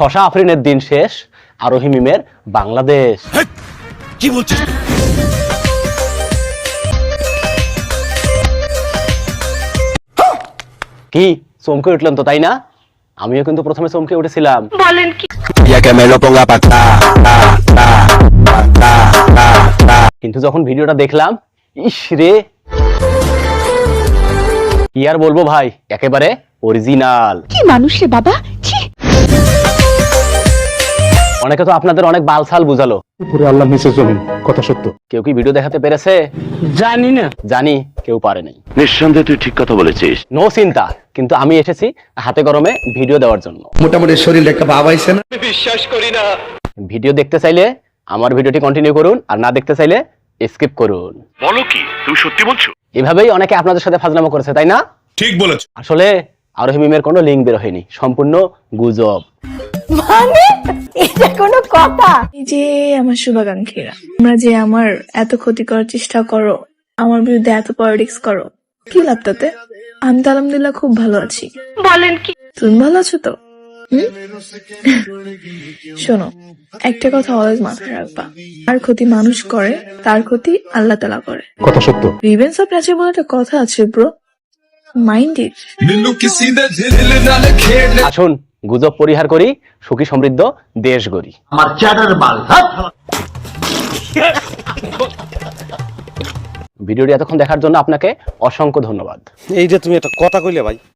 শশা আফরিনের দিন শেষ, আরোহী মিমের বাংলাদেশ। কি বলছিস? কি চমকে উঠলেন তো, তাই না? আমিও কিন্তু প্রথমে চমকে উঠেছিলাম। বলেন কি? কিন্তু যখন ভিডিওটা দেখলাম, ইস রে, কি আর বলবো ভাই, একেবারে অরিজিনাল। কি মানুষ রে বাবা, ছি। অনেকে তো আপনাদের অনেক বালছাল বুঝালো, উপরে আল্লাহ নিচে জমিন, কথা সত্য। কেউ কি ভিডিও দেখাতে পেরেছে? জানি না। জানি কেউ পারেনি। নিঃসন্দেহে তুই ঠিক কথা বলেছিস। নো চিন্তা, কিন্তু আমি এসেছি হাতে গরমে ভিডিও দেওয়ার জন্য। মোটামুটি শরীরে একটা ভাব আইছে না? ভিডিও দেখতে চাইলে আমার ভিডিওটি কন্টিনিউ করুন, আর না দেখতে চাইলে স্কিপ করুন। বলো কি, তুমি সত্যি বলছো? এভাবেই অনেকে আপনাদের সাথে ফাজলামো করেছে, তাই না? ঠিক বলেছো। আসলে আরোহী মিমের কোনো লিঙ্ক বের হয়নি, সম্পূর্ণ গুজব। মানে এটা কোনো কথা? এই যে আমার শুভাকাঙ্ক্ষীরা, তোমরা যে আমার এত ক্ষতি করার চেষ্টা করো, আমার বিরুদ্ধে এত পলিটিক্স করো, কি লাভ তাতে? আমি তো আলহামদুলিল্লাহ খুব ভালো আছি। বলেন কি? তুমি ভালো আছো তো? শোনো, একটা কথা অলওয়েজ মাথায় রাখবা, আর ক্ষতি মানুষ করে, তার ক্ষতি আল্লাহ তাআলা করে। কথা সত্য। রিভেঞ্জ অফ নেচার বলে একটা কথা আছে ব্রো, মাইন্ড ইট। আসুন গুজব পরিহার করি, সুখী সমৃদ্ধ দেশ গড়ি। ভিডিওটি এতক্ষণ দেখার জন্য আপনাকে অসংখ্য ধন্যবাদ। এই যে তুমি একটা কথা কইলে ভাই।